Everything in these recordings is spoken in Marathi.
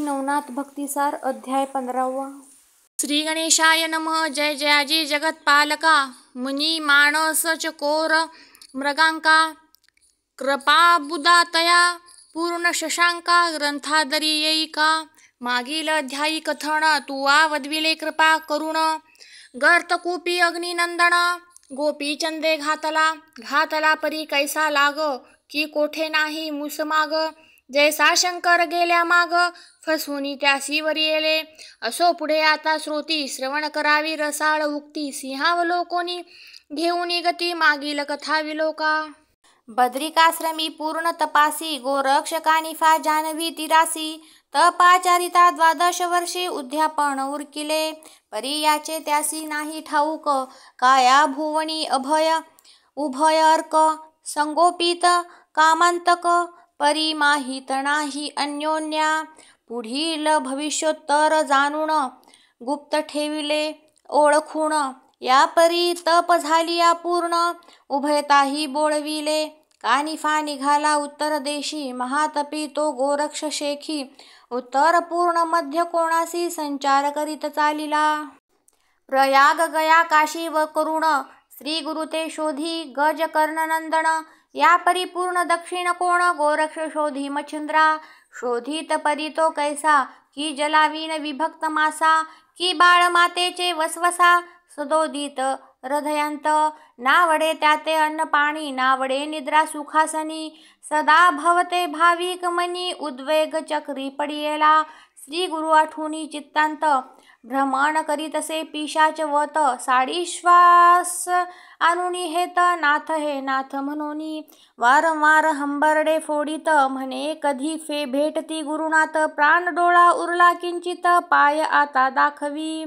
नवनाथ भक्तिसार अध्याय 15. श्री गणेशाय नमः. जय जयाजी जगत्पालका, मुनी मानस चकोर मृगांका, कृपाबुदातया पूर्ण शशांका, ग्रंथादरी येईका. मागील अध्यायी कथन तुवा वदविले कृपा करुण. गर्तकूपी अग्निनंदन, गोपीचंदे घातला परी कैसा लाग, की कोठे नाही मुसमाग. जैसा शंकर गेल्या माग, फसवून त्यासी वर येले. असो पुढे आता श्रोती, श्रवण करावी रसाळ उक्ती. सिंहावलोकोनी घेऊन गती, मागील कथा विलोका. बद्रिकाश्रमी पूर्ण तपासी, गोरक्षकानी फा जान्हवी तिरासी. तपाचारिता 12 वर्षे, उद्यापन उरकिले. परी याचे त्यासी नाही ठाऊक, काया भुवनी उभय अर्क. संगोपित कामांतक, परी माहित नाही अन्योन्या. पुढील भविष्योत्तर जाणून, गुप्त ठेविले ओळखून. या परी तप झाली अपूर्ण, उभयताही बोळविले. कानिफा निघाला उत्तर देशी, महातपी तो गोरक्ष शेखी. उत्तर पूर्ण मध्य कोणासी, संचार करीत चालिला. प्रयाग गया काशी व करुण, श्री गुरु ते शोधी गज कर्णनंदन. या परिपूर्ण दक्षिण कोण, गोरक्ष शोधी मच्छिंद्रा. शोधित परी तो कैसा, की जलावीन विभक्त मासा. की बाळ मातेचे वसवसा, सदोदित हृदयंत. नावडे त्याते अन्न पाणी, नावडे निद्रा सुखासनी. सदा भवते भाविक मनी, उद्वेग चक्री पडियेला. श्री गुरु आठवणी चित्तांत, भ्रमण करीतसे पिशाच वत. साडी श्वास आणुनी हेत, नाथ हे नाथ म्हणोनी. वारंवार हंबरडे फोडित, म्हणे कधी भेटती गुरुनाथ. प्राण डोळा उरला किंचित, पाय आता दाखवी.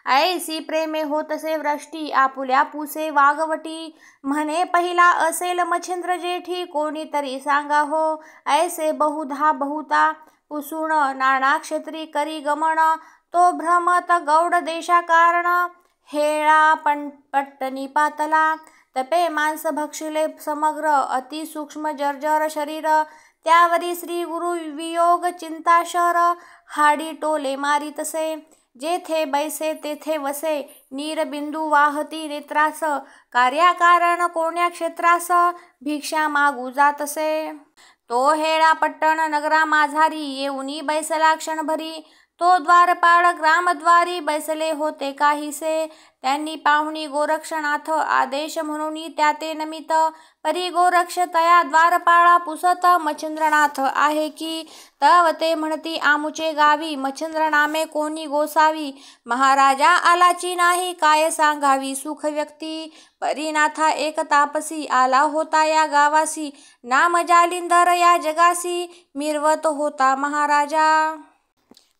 ऐसी प्रेमे होतसे वृष्टी, आपुल्या पुसे वागवटी. म्हणे पहिला असेल मच्छिंद्र जेठी, कोणीतरी सांगा हो. ऐसे बहुधा बहुता पुसून, नाना क्षेत्री करी गमन. तो भ्रमत गौड देशा कारण, हेळा पट्टणी पातला. तपे मांस भक्षिले समग्र, अति सूक्ष्म जर्जर शरीर. त्यावरी श्री गुरु वियोग चिंताशर, हाडी टोले मारितसे. जेथे बैसे तेथे वसे, नीरबिंदू वाहती नेत्रास. कार्याकारण कोण्या क्षेत्रास, भिक्षा मागू जातसे. तो हेळा पट्टण नगरा माझारी, येऊनी बैसला क्षणभरी. तो द्वारपाळ ग्रामद्वारी, बैसले होते काहीसे. त्यांनी पाहुणी गोरक्षनाथ, आदेश म्हणून त्याते नमित. परी गोरक्ष तया द्वारपाळा पुसत, मच्छिंद्रनाथ आहे की. तव ते म्हणती आमुचे गावी, मच्छिंद्र नामे कोणी गोसावी. महाराजा आलाची नाही, काय सांगावी सुख व्यक्ती. परीनाथा एक तापसी, आला होता या गावासी. नाम जालिंदर या जगासी, मिरवत होता महाराजा.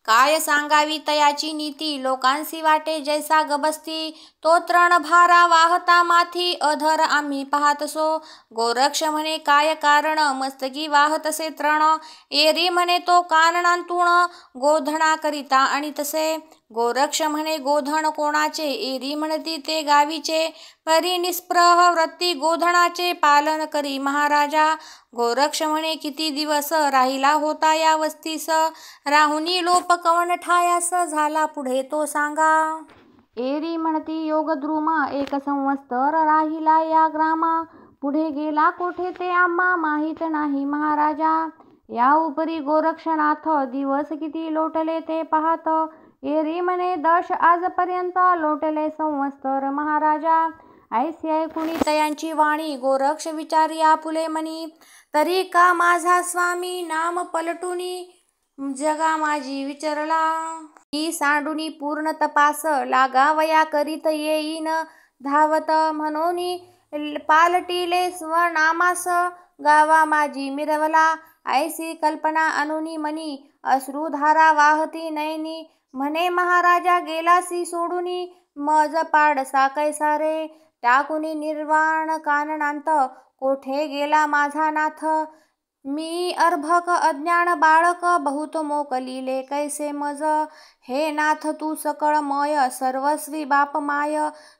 काय सांगावी तयाची नीती, लोकांसी वाटे जैसा गबस्ती. तो तृण भारा वाहता माथी, अधर आम्ही पाहतसो. गोरक्ष म्हणे काय कारण, मस्तकी वाहतसे तृण. एरी म्हणे तो काननांतून, गोधणा करिता आणितसे. गोरक्ष म्हणे गोधन कोणाचे, एरी म्हणती ते गावीचे. परी निस्पृह वृत्ती गोधनाचे, पालन करी महाराजा. गोरक्ष म्हणे किती दिवस राहिला होता या वस्तीस. राहुनी लोप कवन ठायास, झाला पुढे तो सांगा. एरी म्हणती योगद्रुमा, 1 संवत्सर राहिला या ग्रामा. पुढे गेला कोठे ते आम्हा, माहीत नाही महाराजा. या उपरी गोरक्षनाथ, दिवस किती लोटले ते पाहत. एरी म्हणे 10 आजपर्यंत, लोटले संवत्सर महाराजा. ऐसी ऐकुनी तयांची वाणी, गोरक्ष विचारी आपुले मनी. तरी का माझा स्वामी, नाम पलटुनी जगा माझी विचारला. ही सांडुनी पूर्ण तपास, लागावया करीत येईन धावत. म्हणून पालटिले स्वनामास, गावा माझी मिरवला. ऐसी कल्पना अनुनी मनी, अश्रुधारा वाहती नयनी. म्हणे महाराजा गेलासी सोडुनी, मज पाडसा कैसा रे. टाकुनी निर्वाण काननांत, कोठे गेला माझा नाथ. मी अर्भक अज्ञान बाळक, बहुत मोकलीले कैसे मज. हे नाथ तू सकळमय, सर्वस्वी बाप माय.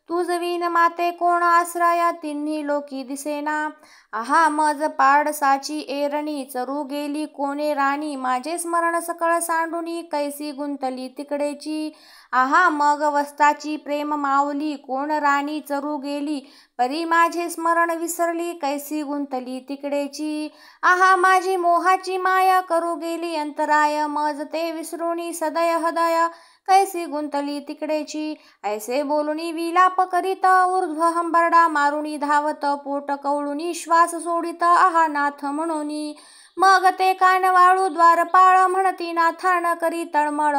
तुझ विन माते कोण आश्रय तिन्ही लोकी दिसेना. आहा मज पाडसाची एरणी चरू गेली कोणे राणी. माझे स्मरण सकळ सांडुनी कैसी गुंतली तिकडेची. आहा मग वस्ताची प्रेम मावली कोण राणी चरू गेली. परी माझे स्मरण विसरली कैसी गुंतली तिकडेची. आहा माझी मोहाची माया करू गेली अंतराय. मज ते विसरुनी सदय हृदय कैसी गुंतली तिकडेची. ऐसे बोलुनी विलाप करीत ऊर्ध्व हंबरडा मारुनी धावत पोट कवळुनी श्वास सोडित आहा नाथ म्हणूनी. मग ते कानवाळू द्वारपाळ म्हणती नाथान करी तळमळ.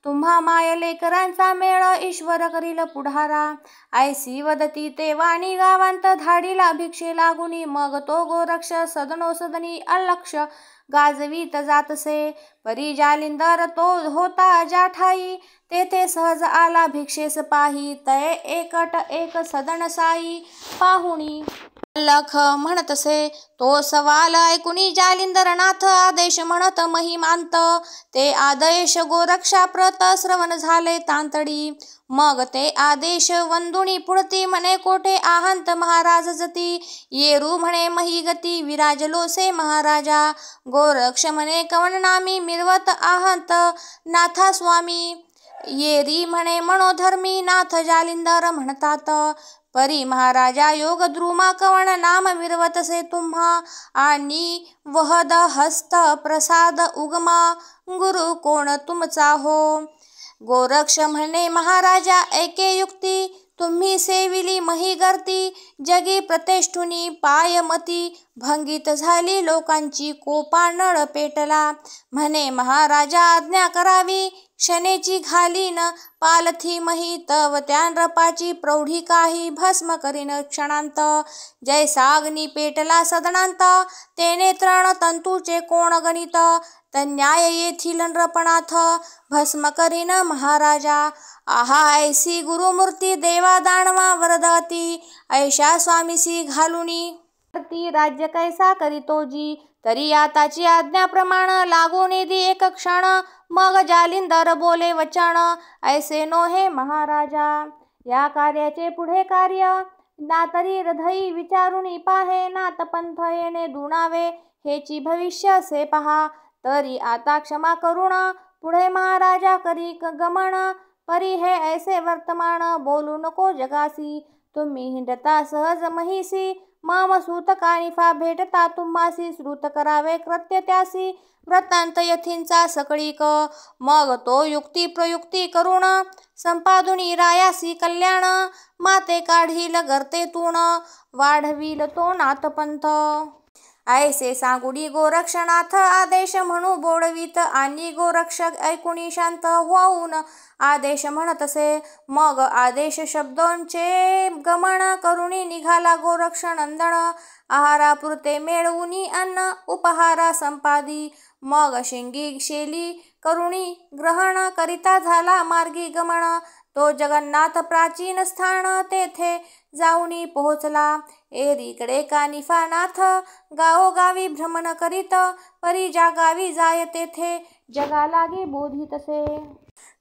तुम्हा माय लेकरांचा मेळ ईश्वर करील पुढारा. ऐसी वदती ते वाणी गावांत धाडीला भिक्षे लागुनी. मग तो गोरक्ष सदनोसदनी अलक्ष गाजवीत जातसे. परी जालिंदर तो होता ज्या ठाई तेथे सहज आला भिक्षेस पाही. तय एकट एक सदन साई पाहुणी लख म्हणतसे. तो सवाल ऐकुनी जालिंदरनाथ आदेश म्हणत महिमांत. ते आदेश गोरक्षा प्रत श्रवण झाले तांतडी. मग ते आदेश वंदुनी पुढती म्हणे कोठे आहंत महाराज जती. येरू म्हणे महिगती विराजलोसे महाराजा. गोरक्ष म्हणे कवन नामी मिरवत आहंत नाथा स्वामी. येरी म्हणे मनोधर्मी नाथ जालिंदर म्हणतात. परी महाराजा योग द्रुमा कवण नाम मिरवतसे तुम्हा. आणि वहद हस्त प्रसाद उगमा गुरु कोण तुमचा हो. गोरक्ष म्हणे महाराजा ऐके युक्ती. तुम्ही सेविली महिगर्ती. जगी प्रतिष्ठुनी पायमती. भंगीत झाली लोकांची कोपा नळ पेटला. म्हणे महाराजा आज्ञा करावी क्षणेची घालीन पालथी मही. तव त्या नृपाची प्रौढी काही भस्म करीन क्षणांत. जैसाग्नी पेटला सदनांत तेने तृण तंतूचे कोण गणित. तन्याय येथील नृपनाथ भस्म करीन महाराजा. आहा ऐसी गुरुमूर्ती देवा दानवा वरदती. ऐशा स्वामीसी घालुनी राज्य कैसा करीतो जी. तरी आताची आज्ञा प्रमाण लागू निधी एक क्षण. मग जालिंदर बोले वचन ऐसे नो हे महाराजा. या कार्याचे पुढे कार्य ना तरी हृदयी विचारुनी पाहे. नाथ पंथ येणे दुणावे हेची भविष्य से पहा. तरी आता क्षमा करुण पुढे महाराजा करी गमन. परी हे ऐसे वर्तमान बोलू नको जगासी. तुम्ही हिंडता सहज महिसी. मम सूत कानिफा भेटता तुम्हासी. श्रुत करावे कृत्य त्यासी वृत्तांत यथींचा सकळीक. मग तो युक्ती प्रयुक्ती करुण संपादुनी रायासी कल्याण. माते काढील गर्तेतून वाढविल तो नाथपंथ. ऐसे सांगुनी गोरक्षनाथ आदेश म्हणू बोडवीत. आणि गोरक्षक ऐकुनी शांत होऊन आदेश म्हणतसे. मग आदेश शब्दोंचे गमन करुणी निघाला गोरक्ष नंदन. आहारापुरते मिळवुनी अन्न उपहारा संपादी. मग शिंगी शेली करुणी ग्रहण करिता झाला मार्गी गमन. तो जगन्नाथ प्राचीन स्थान तेथे जाऊनी पोहोचला. एरीकडे कानिफा नाथ गावोगावी भ्रमण करीत. परी ज्या गावी जाय तेथे जगा लागे बोधितसे.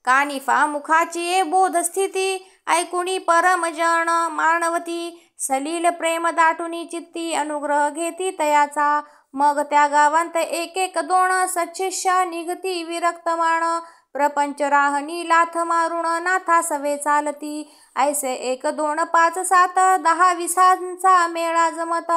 कानिफा मुखाची बोध स्थिती ऐकुनी परमजन मानवती. सलील प्रेम दाटुनी चित्ती अनुग्रह घेती तयाचा. मग त्या गावांत एक एक दोन सच्छिष्य निघती विरक्तमान. प्रपंच राहणी लाथ मारुण नाथा सवे चालती. ऐसे 1 2 5 7 10 20 मेळा जमत.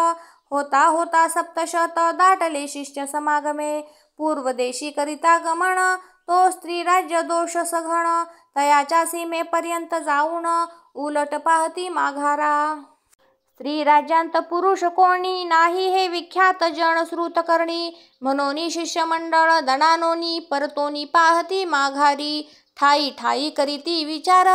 होता होता सप्तशत दाटले शिष्य समागमे. पूर्वदेशी करिता गमन तो स्त्री राज्य दोष सघन. तयाच्या सीमेपर्यंत जाऊन उलट पाहती माघारा. स्त्री राज्यांत पुरुष कोणी नाही हे विख्यात जन श्रुत करणी. म्हणोनी शिष्यमंडळ दणानोनी परतोनी पाहती माघारी. ठाई ठाई करीती विचार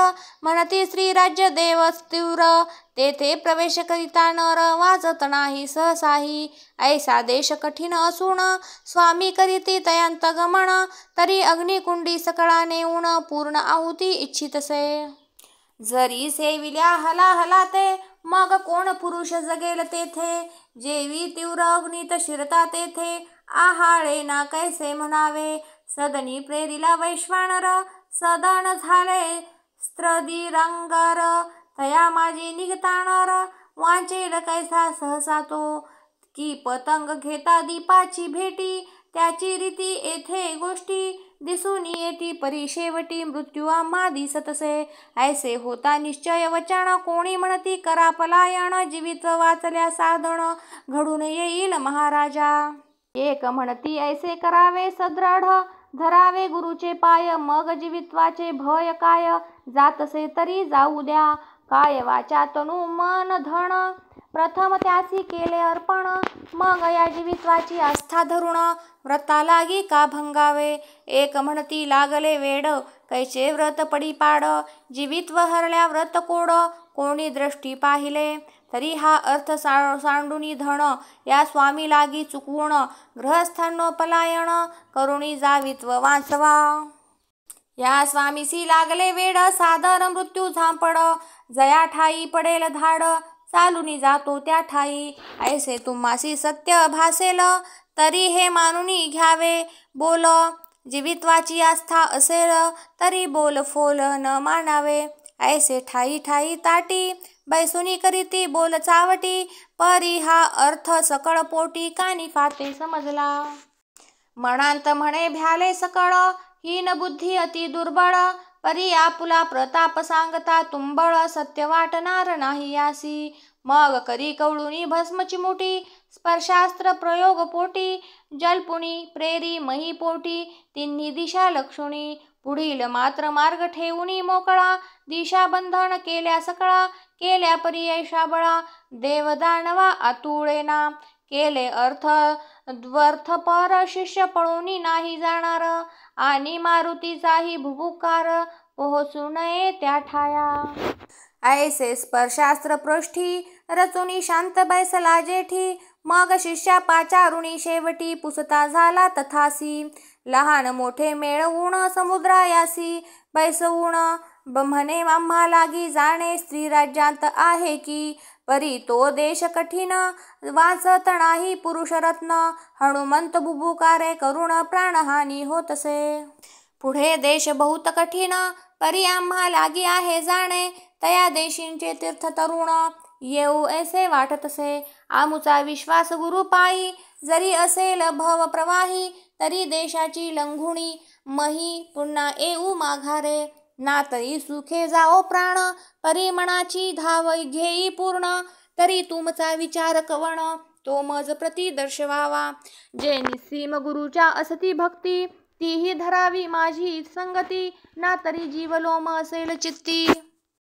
म्हणती स्त्री राज्य देव तीव्र. तेथे प्रवेश करिता नर वाजत नाही सहसाही. ऐसा देश कठीण असून स्वामी करीती तयांत गमन. तरी अग्निकुंडी सकळा नेऊन पूर्ण आहुती इच्छितसे. जरी सेविल्या हला ते मग कोण पुरुष जगेल तेथे. जेवी तीव्र अग्नीत शिरता तेथे आहाळे ना कैसे म्हणावे. सदनी प्रेरिला वैश्वानर सदन झाले स्त्रदिरंगार. तया माझे निघताणार वांचेल कैसा सहसा तो, की पतंग घेता दीपाची भेटी, त्याची रीती येथे गोष्टी दिसून येती परी शेवटी मृत्यू आम्हा दिसतसे. ऐसे होता निश्चय वचन कोणी म्हणती करा पलायन, जीवित्व वाचल्या साधन घडून येईल महाराजा. एक म्हणती ऐसे करावे सदृढ, धरावे गुरुचे पाय, मग जीवित्वाचे भय काय, जातसे तरी जाऊ द्या. काय वाचा तनु मन धन, प्रथम त्यासी केले अर्पण, मग या जीवित्वाची आस्था धरुण व्रता लागी का भंगावे. एक म्हणती लागले वेड, कैचे व्रत पडी पाड, जीवित्व हरल्या व्रत कोड, कोणी दृष्टी पाहिले. तरी हा अर्थ सांडुनी धन, या स्वामी लागी चुकवून, गृहस्थांनो पलायन, करुणी जावित्व वाचवा. या स्वामीसी लागले वेड, सादर मृत्यू झांपड, जया ठाई पडेल धाड, चालूनी जातो त्या ठाई. ऐसे तुम्हासी सत्य भासेल, तरी हे मानुनी घ्यावे बोल, जीवित्वाची आस्था असेल, तरी बोल फोल न मानावे. ऐसे ठाई ठाई ताटी, बैसुनी करीती बोल चावटी, परी हा अर्थ सकळ पोटी, कानी फाते समजला. मनांत म्हणे भ्याले सकळ, हीन बुद्धी अति दुर्बळ, परी आपुला प्रताप सांगता तुंबळ, सत्य वाटणार नाही यासी. मग करी कवळुनी भस्म चिमुटी, स्पर्शास्त्र प्रयोग पोटी, जलपुणी प्रेरी मही पोटी, तिन्ही दिशा लक्षुणी, पुढील मात्र मार्ग ठेवूनी मोकळा, दिशा बंधन केल्या सकळा, केल्या पर्याय शाबळा, देवदानवा आतुळेना, केले अर्थ द्वर्थ पर, शिष्य पळूनी नाही जाणार, आणि मारुतीचाही भुभुकार, पोहोचू नये त्या ठाया. ऐसे स्पर्शास्त्र पृष्ठी, रचुनी शांत बैसला जेठी, मग शिष्या पाचारुणी शेवटी, पुसता झाला तथासी. लहान मोठे मेळवून समुद्रायासी, बैसवून म्हणे आम्हा लागी जाणे, स्त्री राज्यांत आहे की, परी तो देश कठीण, वाचत नाही पुरुषरत्न, हनुमंत बुबुकारे करुण प्राणहानी होतसे. पुढे देश बहुत कठीण, परी आम्हा लागी आहे जाणे, तया देशींचे तीर्थ तरुण, येऊ ऐसे वाटतसे. आमुचा विश्वास गुरु पायी, जरी असेल भव प्रवाही, तरी देशाची लंघुणी, मही पुन्हा येऊ माघारे. ना तरी सुखे जाओ प्राण, परी मनाची धाव घेई पूर्ण, तरी तुमचा विचार कवण, तो मज प्रति दर्शवावा. जे निस्सीम गुरुच्या असती भक्ती, तीही धरावी माझी संगती, ना तरी जीवलोम असेल चित्ती,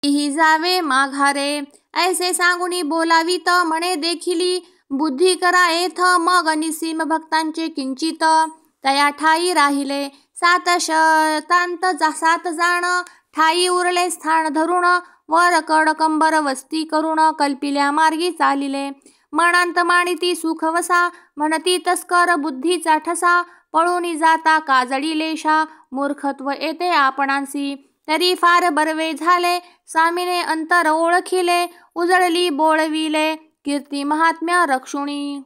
तीही जावे माघारे. ऐसे सांगुनी बोलावीत, म्हणे देखिली बुद्धी करा येथ, मग निस्सीम भक्तांचे किंचित, तया ठाई राहिले. 7 शतांत 7 जाण, ठाई उरले स्थान धरुण, वर कड कंबर वस्ती करुण, कल्पिल्या मार्गी चालिले. मनांत मानिती सुख वसा, म्हणती तस्कर बुद्धीचा ठसा, पळूनी जाता काजळी लेशा, मूर्खत्व येते आपणांसी. तरी फार बरवे झाले, स्वामीने अंतर ओळखिले, उजळली बोळविले, कीर्ती महात्म्य रक्षुणी.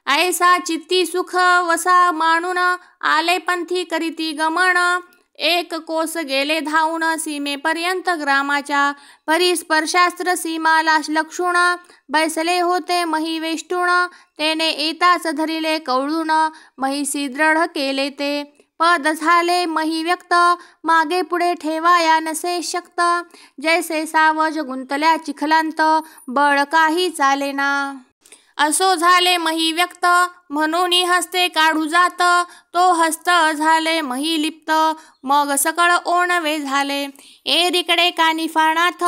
ऐसा चित्ती सुख वसा मानून, आले पंथी करीती गमन, एक कोस गेले धावून, सीमेपर्यंत ग्रामाच्या, परी स्पर्शास्त्र सीमाला लक्षुण, बैसले होते मही वेष्टून, तेने येताच धरिले कवळून, महिसी दृढ केले ते. पद झाले मही व्यक्त, मागे पुढे ठेवाया नसे शक्त, जैसे सावज गुंतल्या चिखलांत, बळ काही चालेना. असो झाले मही व्यक्त, म्हणून हस्ते काढू जात, तो हस्त झाले मही लिप्त, मग सकळ ओणवे झाले. एरीकडे कानिफानाथ,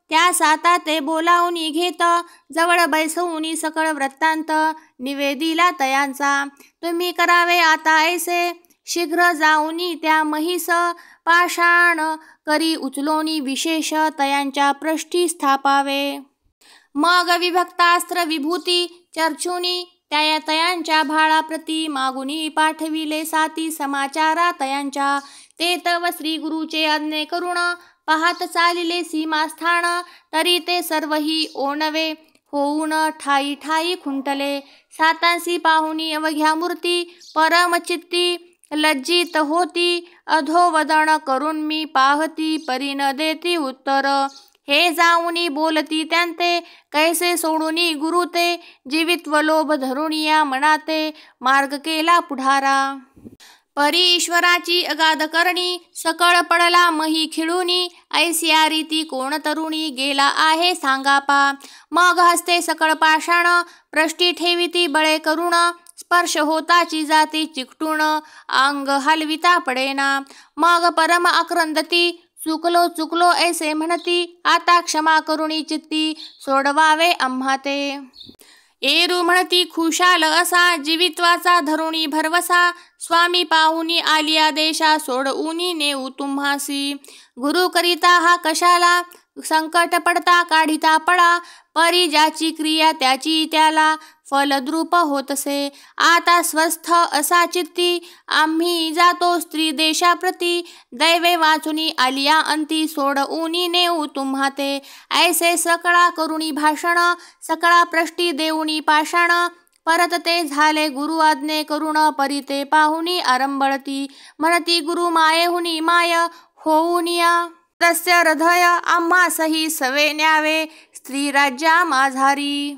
त्या साता ते बोलावूनी घेत, जवळ बैसवूनी सकळ वृत्तांत, निवेदिला तयांचा. तुम्ही करावे आता ऐसे, शीघ्र जाऊनी त्या महिस, पाषाण करी उचलोनी विशेष, तयांच्या पृष्ठी स्थापावे. मग विभक्तास्त्र विभूती चर्चुनी, त्या तयांच्या भाळाप्रती, मागुनी पाठविले साती समाचारा तयांच्या. ते तव श्री गुरुचे आज्ञे करुण, पाहत चालिले सीमास्थान, तरी ते सर्वही ओणवे होऊन, ठाई ठाई खुंटले. सातांसी पाहुनी अवघ्या मूर्ती, परमचित्ती लज्जित होती, अधोवदन करून मी पाहती, परी न देती उत्तर. हे जाऊनी बोलती त्यांते, कैसे सोडूनी गुरु ते, जीवित्व लोभ धरुणिया मनाते, मार्ग केला पुढारा. परी ईश्वराची अगाध करणी, सकळ पडला मही खिळूनी, ऐसिया रीती कोण तरुणी, गेला आहे सांगापा. मग हस्ते सकळ पाषाण, प्रष्टी ठेविती बळे करुण, स्पर्श होताची जाती चिकटून, अंग हलविता पडेना. मग परम आक्रंदती, चुकलो चुकलो ऐसे म्हणती, आता क्षमा करुणी चित्ती, सोडवावे आम्हा ते. एरू म्हणती खुशाल असा, जीवित्वाचा धरुणी भरवसा, स्वामी पाहुनी आलिया देशा, सोडऊनी नेऊ तुम्हासी. गुरु करिता हा कशाला, संकट पडता काढिता पळा, परी ज्याची क्रिया त्याची त्याला, फलद्रूप होतसे. आता स्वस्थ असा चित्ती, आम्ही जातो स्त्री देशाप्रती, दैवे वाचुनी आलिया अंती, सोडऊनी नेऊ तुम्हा ते. ऐसे सकळा करुणी भाषण, सकळा प्रष्टी देऊनी पाषाण, परत ते झाले गुरु आज्ञे करुण, परी ते पाहुनी आरंबळती. म्हणती गुरु मायेहुनी माय होऊनिया, तस्य हृदय आम्हासही सवे न्यावे, स्त्री राज्या माझारी.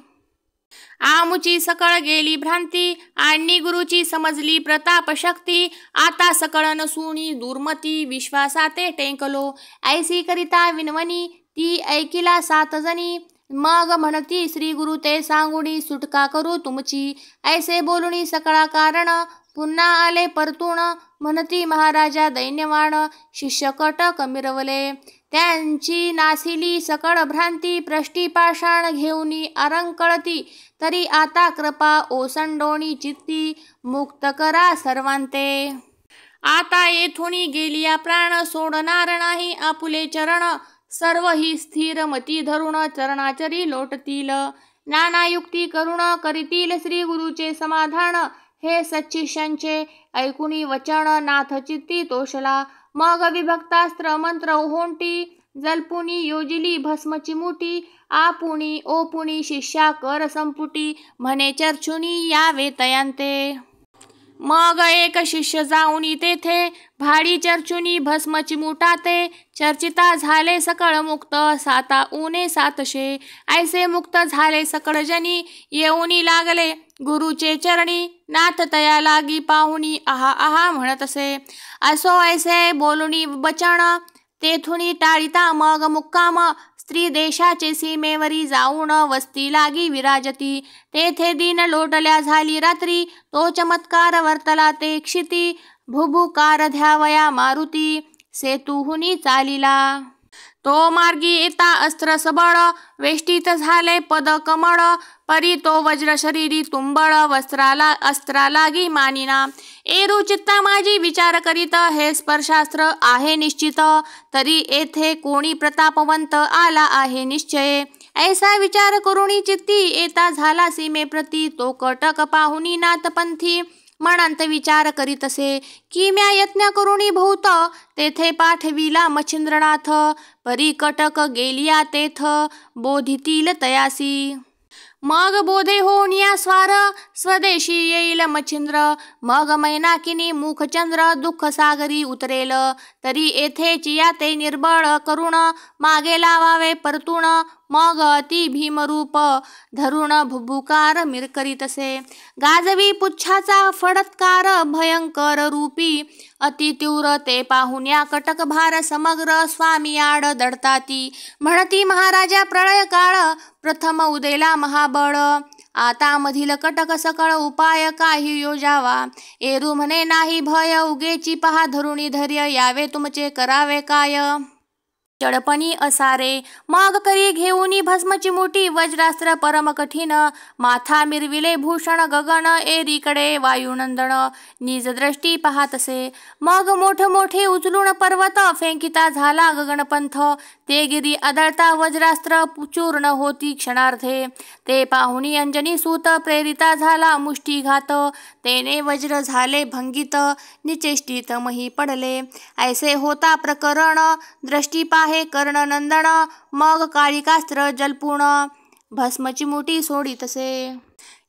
आमुची सकळ गेली भ्रांती, आणि गुरुची समजली प्रताप शक्ती, आता सकळ नसुनी दुर्मती, विश्वासाते टेकलो. ऐसी करिता विनवणी, ती ऐकिला 7 जणी, मग म्हणती श्री गुरु ते सांगुनी, सुटका करू तुमची. ऐसे बोलुनी सकळा कारण, पुन्हा आले परतून, म्हणती महाराजा दैन्यवान, शिष्य कटक मिरवले. त्यांची नासिली सकळ भ्रांती, प्रष्टी पाषाण घेऊनी आरंकळती, तरी आता कृपा ओसंडोणी चित्ती, मुक्त करा सर्वांते. आता येथुनी गेलिया प्राण, सोडणार नाही आपुले चरण, सर्व ही स्थिर मती धरुण, चरणाचरी लोटतील. नाना युक्ती करुण करीतील श्री गुरुचे समाधान, हे सच्शिष्यांचे ऐकुनी वचन, नाथ चित्ती तोषला. मग विभक्तास्त्र मंत्र ओहोंटी, जलपुनी योजिली भस्मची मुठी, आपुनी ओपुनी शिष्या कर संपुटी, म्हणे चर्चुनी यावे तयांते. मग एक शिष्य जाऊनी तेथे, भाडी चर्चुनी भस्मची मुठाते, चर्चिता झाले सकळ मुक्त, 7 उणे 700. ऐसे मुक्त झाले सकळ जनी, येऊनी लागले गुरुचे चरणी, नाथ तया लागी पाहुनी आहा आहा म्हणतसे. असो ऐसे बोलुनी बचन, तेथुनी टाळिता मग मुक्काम, स्त्री देशाचे सीमेवरी जाऊन, वस्ती लागी विराजती. तेथे दिन लोटल्या झाली रात्री, तो चमत्कार वर्तला ते क्षिती, भुभुकार ध्यावया मारुती, सेतुहुनी चालिला. तो मार्गी येता अस्त्र सबळ, वेष्टीत झाले पद कमळ, परी तो वज्र शरीरी तुंबळ, वस्त्राला अस्त्रा लागी मानिना. एरू चित्ता माझी विचार करीत, हे स्पर्शास्त्र आहे निश्चित, तरी येथे कोणी प्रतापवंत आला आहे निश्चय. ऐसा विचार करुणी चित्ती, येता झाला सीमेप्रती, तो कटक पाहुनी नाथपंथी, मनांत विचार करीतसे, की म्या यत्न करुणी बहुत, तेथे पाठविला मच्छिंद्रनाथ, परी कटक गेलिया तेथ, बोधितील तयासी. मग बोधे होऊनिया स्वार, स्वदेशी येईल मच्छिंद्र, मग मैनाकिनी मुखचंद्र, दुःख सागरी उतरेल, तरी येथे चिया ते निर्बळ करुण, मागे लावावे परतून, मग अति भीमरूप धरुण, भुभुकार मिरकरीतसे. गाजवी पुच्छाचा फडत्कार, भयंकर रूपी, अति तीव्र ते पाहुन्या कटक भार, समग्र स्वामी आड दडताती. म्हणती महाराजा प्रळय काळ, प्रथम उदेला महाबळ, आता मधील कटक सकळ उपाय काही योजावा. एरू म्हणे नाही भय, उगेची पहा धरुणी धैर्य, यावे तुमचे करावे काय. चडपणी असारे, मग करी घेऊनी भस्मची मुठी, वज्रास्त्र परम कठीण, माथा मिरविले भूषण गगन, एरीकडे वायुनंदन, निज दृष्टी पाहतसे. मग मोठमोठे उचलून पर्वत, फेंकिता झाला गगनपंथ, ते गिरी आदळता वज्रास्त्र चूर्ण होती क्षणार्धे. ते पाहुनी अंजनी सूत, प्रेरिता झाला मुष्टीघात, तेने वज्र झाले भंगित, निचेष्टित मही पडले. ऐसे होता प्रकरण, दृष्टी पाहे कर्णनंदन, मग काळिकास्त्र जलपूर्ण, भस्मची मुठी सोडितसे.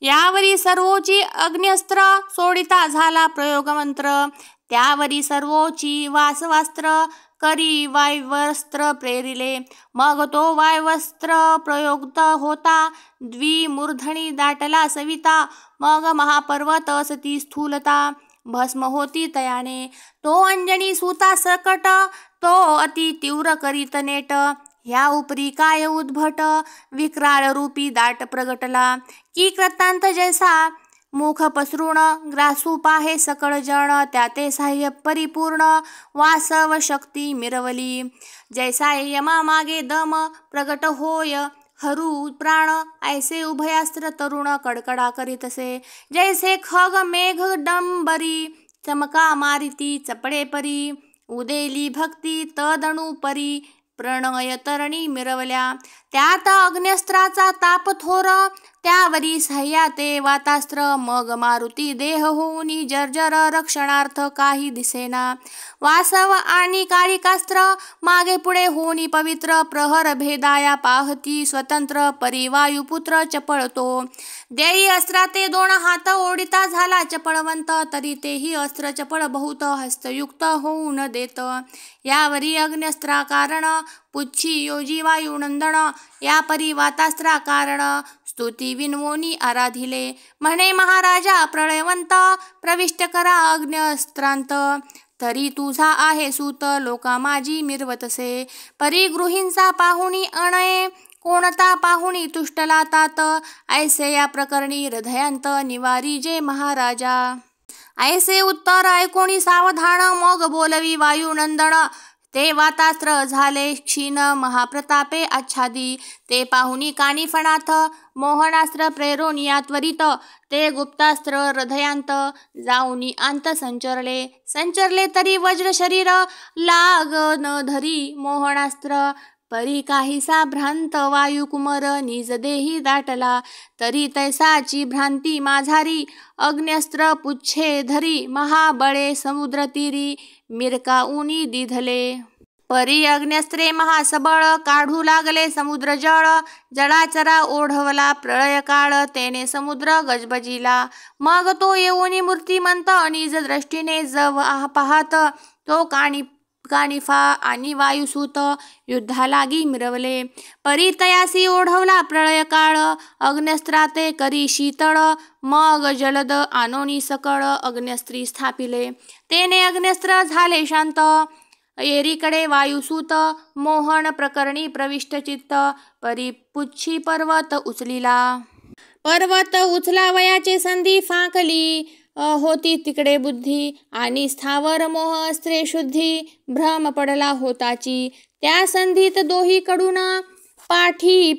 यावरी सर्वोची अग्न्यस्त्र, सोडिता झाला प्रयोगमंत्र, त्यावरी सर्वोची वासवास्त्र, करी वायवस्त्र प्रेरिले. मग तो वायवस्त्र प्रयोक्त होता द्विमूर्धनी दाटला सविता. मग महापर्वत असती स्थूलता भस्म होती तयाने. तो अंजनी सुता सकट तो अति तीव्र करीत नेट. ह्या उपरी काय उद्भट विक्राळ रूपी दाट प्रगटला. की कृतांत जैसा मुख पसरून ग्रासू पाहे सकळ जण. त्याते साह्य परिपूर्ण वासव शक्ती मिरवली. जैसा यमा मागे दम प्रगट होय हरू प्राण. ऐसे उभयास्त्र तरुण कडकडा करीतसे. जैसे खग मेघ डंबरी चमका मारिती चपडे परी. उदेली भक्ती तदणू परी प्रणय तरणी मिरवल्या. त्यात अग्न्यस्त्राचा ताप थोर त्यावरी सह्या ते वातास्त्र. मग मारुती देह होऊनी जर्जर रक्षणार्थ काही दिसेना. वासव आणि कालिकास्त्र मागे पुढे होऊनी पवित्र. प्रहर भेदाया पाहती स्वतंत्र परिवायुपुत्र चपळतो. देई अस्त्राते 2 हात ओढिता झाला चपळवंत. तरी तेही अस्त्र चपळ बहुत हस्तयुक्त होऊन देत. यावरी अग्न्यस्त्रा कारण पुच्छी योजी वायुनंदन. या परी वातास्त्रा कारण स्तुती विनवोनी आराधिले. म्हणे महाराजा प्रळयवंत प्रविष्ट करा अग्न्यस्त्रांत. तरी तुझा आहे सूत लोका माझी मिरवतसे. परिगृहींचा पाहुणी अणये कोणता पाहुणी तुष्टला तात. ऐसे या प्रकरणी हृदयांत निवारी जे महाराजा. ऐसे उत्तर ऐकोणी सावधान मग बोलवी वायुनंदन. ते वातास्त्र झाले क्षीण महाप्रतापे आच्छादी. ते पाहुणी कानिफणात मोहनास्त्र प्रेरोनिया त्वरित. ते गुप्तास्त्र हृदयांत जाऊनी अंत संचरले तरी वज्र शरीर लाग न धरी मोहनास्त्र. परी काहीसा भ्रांत वायुकुमर निज देही दाटला. तरी तैसाची भ्रांती माझारी अग्न्यस्त्र पुच्छे धरी. महाबळे समुद्रतीरी मिरकाऊनी दिधले. परी अग्न्यस्त्रे महासबळ काढू लागले समुद्र जळ. जळाचरा ओढवला प्रळय काळ तेने समुद्र गजबजिला. मग तो येऊनी मूर्तिमंत निज दृष्टीने जव पाहत. तो कानिफा आणि वायुसूत युद्धालागी मिरवले. परी तयासी ओढवला प्रळय काळ अग्न्यस्त्राते करी शीतळ. मग जलद आनोनी सकळ अग्न्यस्त्री स्थापिले. तेने अग्न्यस्त्र झाले शांत. एरीकडे वायुसूत मोहन प्रकरणी प्रविष्ट चित्त. परी पुच्छी पर्वत उचलिला. पर्वत उचलावयाचे संधी फाकली होती तिकडे बुद्धी. आणि स्थावर मोह अस्त्रे शुद्धी भ्रम पडला होताची. त्या संधीत दोहीकडून पाठी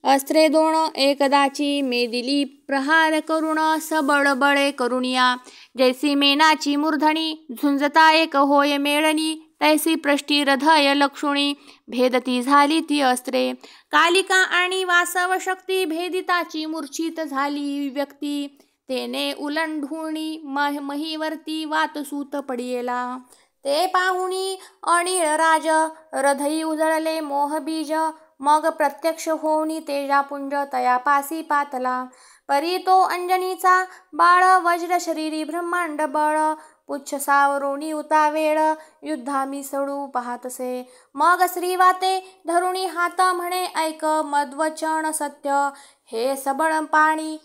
अस्त्रे 2 एकदाची. मेदिली प्रहार करुण सबळ बळे करुणिया. जैसी मेनाची मूर्धनी झुंजता एक होय मेळणी. तैसी पृष्ठी हृदय लक्षुणी भेदती झाली ती अस्त्रे. कालिका आणि वासव शक्ती भेदिताची मूर्छित झाली व्यक्ती. तेने उलंढुणी महीवरती वातसूत पडियेला. ते पाहुणी अनिळ राज हृदयी उजळले मोहबीज. मग प्रत्यक्ष होऊनी तेजापुंज तयापासी पातला. परी तो अंजनीचा बाळ वज्र शरीरी ब्रह्मांड बळ. पुच्छ सावरुणी उतावेळ युद्धा मिसळू पाहतसे. मग श्रीवाते धरुणी हात म्हणे ऐक मद्वचन सत्य. हे सबळ पाणी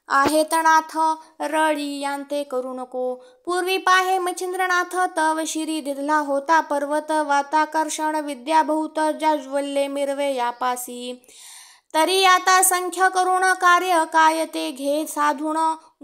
आहे तणाथ रळी यांते करू नको. पूर्वी पाहे मच्छिंद्रनाथ तव शिरी दिधला होता पर्वत. वाताकर्षण विद्या बहुत जाज्वल्ये मिरवे यापासी. तरी आता संख्य करुण कार्य काय ते घे साधून.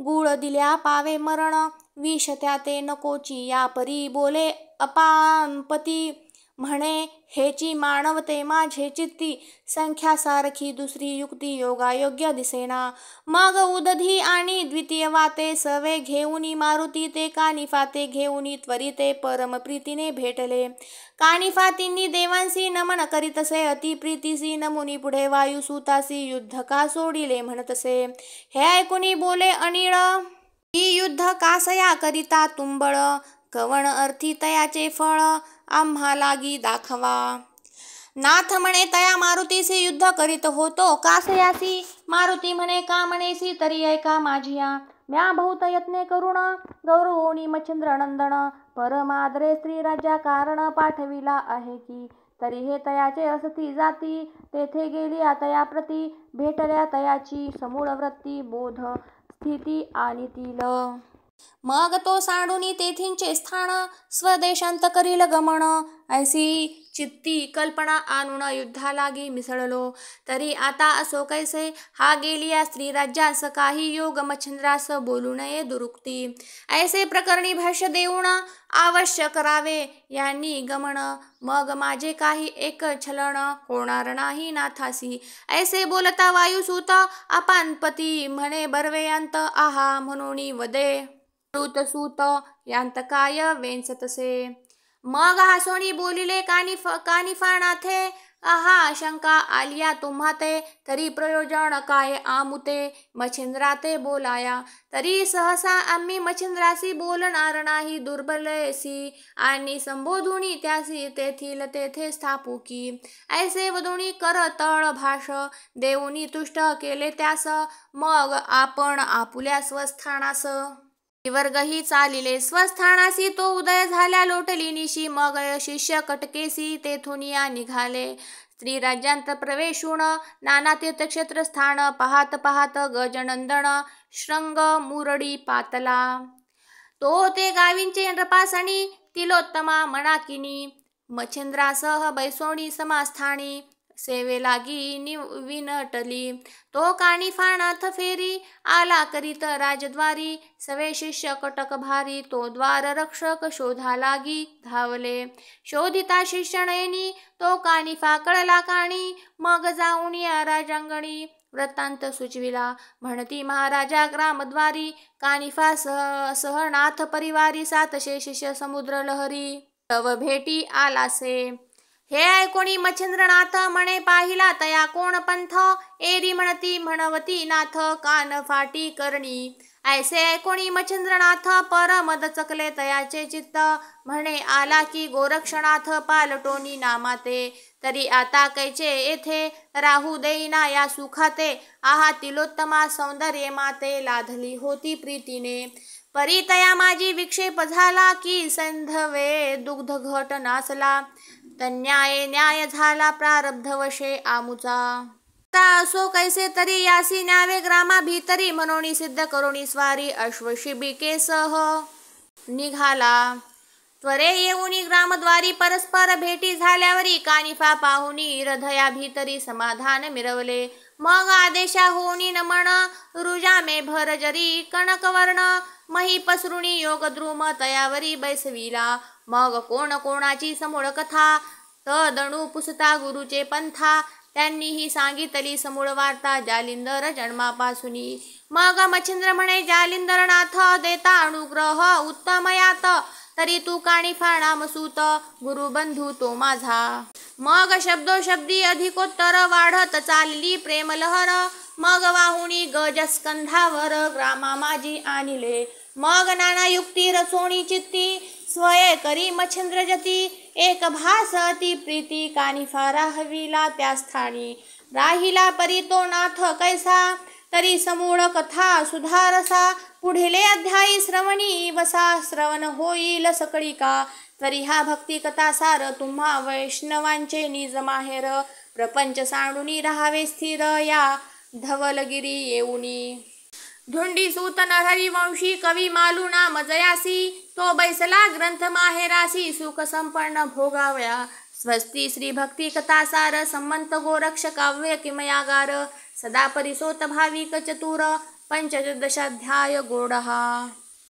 गुळ दिल्या पावे मरण विष त्याते नकोची. या परी बोले अपानपती म्हणे हेची मानवते माझे चित्ती. संख्या सारखी दुसरी युक्ती योगायोग्य दिसेना. मग उदधी आणि द्वितीय वाते सवे घेऊनी मारुती. ते कानिफाते घेऊनी त्वरिते परमप्रीतीने भेटले. कानिफातींनी देवांसी नमन करीतसे. अति प्रीतीसी नमुनी पुढे वायुसूतासी युद्ध का सोडिले म्हणतसे. हे ऐकुनी बोले अनिळ ही युद्ध कासया करिता तुंबळ. कवण अर्थी तयाचे फळ आम्हा लागी दाखवा. नाथ म्हणे तया मारुतीशी युद्ध करीत होतो कासयासी. मारुती म्हणे का म्हणेसी तरी ऐका माझिया. म्या बहुत यत्ने करुण गौरवोनी मच्छिंद्र नंदन. परमादरे स्त्री राज्या कारण पाठविला आहे की. तरी हे तयाचे असती जाती, तेथे गेली तया प्रती. भेटल्या तयाची समूळ वृत्ती, बोध स्थिती आणि तील. मग तो सांडूनी तेथींचे स्थान, स्वदेशांत करील गमन. ऐसी चित्ती कल्पना आणून युद्धा लागी मिसळलो. तरी आता असो कैसे, हा गेलिया स्त्री राज्यास. काही योग मच्छिंद्रास बोलू नये दुरुक्ती. ऐसे प्रकरणी भाष्य देऊन अवश्य करावे यांनी गमन. मग माझे काही एक छलन होणार नाही नाथासी. ऐसे बोलता वायुसूत अपानपती, म्हणे बर्वेयंत आहा म्हणून वदे. सूत यांत काय वेंच तसे. मग हासोनी बोलिले कानिफानाथे, आहा शंका आलिया तुम्हा ते. तरी प्रयोजन काय आमुते, मच्छिंद्रा ते बोलाया. तरी सहसा आम्ही मच्छिंद्रासी बोलणार नाही दुर्बलेसी. आणि संबोधुनी त्यासी तेथील तेथे स्थापू की. ऐसे वदुनी कर तळ भाष, देऊनी तुष्ट केले त्यास. मग आपण आपुल्या स्वस्थानास. वर्गही चालिले स्वस्थानासी, तो उदय झाल्या लोटली निशी. मग शिष्य कटकेसी तेथून या निघाले. स्त्री राज्यांत प्रवेशून नाना तीर्थक्षेत्र स्थान. पाहात पाहात गजनंदन श्रंग मुरडी पातला. तो ते गावींचे नृपासणी, तिलोत्तमा मनाकिनी. मच्छिंद्रासह बैसोणी समास्थानी, सेवे लागी विनटली. तो कानिफानाथ फेरी, आला करीत राजद्वारी. सवे शिष्य कटक भारी, तो द्वार रक्षक शोधा लागी धावले. शोधिता शिष्य नयनी, तो कानिफा कळला काणी. मग जाऊन या राजांगणी, वृत्तांत सुचविला. म्हणती महाराजा ग्रामद्वारी, कानिफा सहनाथ परिवारी. 700 शिष्य समुद्र लहरी, तव भेटी आलासे. हे ऐकोणी मच्छिंद्रनाथ, म्हणे पाहिला तया कोण पंथ. एरी म्हणती म्हणवती नाथ, कान फाटी करणी. ऐसे ऐकोणी मच्छिंद्रनाथ, परम दचकले तयाचे चित्त. म्हणे आला की गोरक्षनाथ, पालटोनी नामाते. तरी आता कैचे येथे, राहू देईना या सुखाते. आहा तिलोत्तमा सौंदर्ये माते, लाधली होती प्रीतीने. परी तया माझी विक्षेप झाला की, सैंधवे दुग्ध घट नासला. तन्याये न्याय झाला प्रारब्धवशे आमुचा. असो कैसे तरी यासी न्यावे ग्रामा भीतरी. म्हणून सिद्ध करोनी स्वारी, अश्वशिबिकेसह निघाला. त्वरे येऊनी ग्रामद्वारी, परस्पर भेटी झाल्यावरी. कानिफा पाहुनी हृदया भीतरी, समाधान मिरवले. मग आदेशा होनी नमन, रुजामे भर जरी. कणकवर्ण मही पसरुणी, योगद्रुम तयावरी बैसविला. मग कोण कोणाची समूळ कथा, तदणू पुसता गुरुचे पंथा. त्यांनीही सांगितली समूळ वार्ता, जालिंदर जन्मापासूनी. मग मच्छिंद्र म्हणे जालिंदरनाथ, देता अनुग्रह उत्तमयात. तरी तू कानिफा नामसूत, गुरुबंधू तो माझा. मग शब्दोशब्दी अधिकोत्तर वाढत चालली प्रेमलहर. मग वाहुनी गजस्कंधावर, ग्रामा माझी आणिले. मग नाना युक्ती रचोणी चित्ती, स्वये करी मच्छिंद्र जती. एक भास अति प्रीती, कानिफा राहविला त्या स्थानी. राहिला परी तो नाथ कैसा, तरी समूळ कथा सुधारसा. पुढीले अध्यायी श्रवणी वसा, श्रवण होईल सकळिका. तरी हा भक्ती कथा सार, तुम्हा वैष्णवांचे निज माहेर. प्रपंच सांडूनी राहावे स्थिर, या धवलगिरी येऊनी. धुंडीसूत नरहरी वंशी, कवी मालू नाम जयासी. तो बैसला ग्रंथ माहेरासी, सुख संपन्न भोगावया. स्वस्ती श्री भक्ती कथासार, संमंत गोरक्ष काव्य किमयागार. सदा परिसोत भाविक चतुर, 15 गोडहा.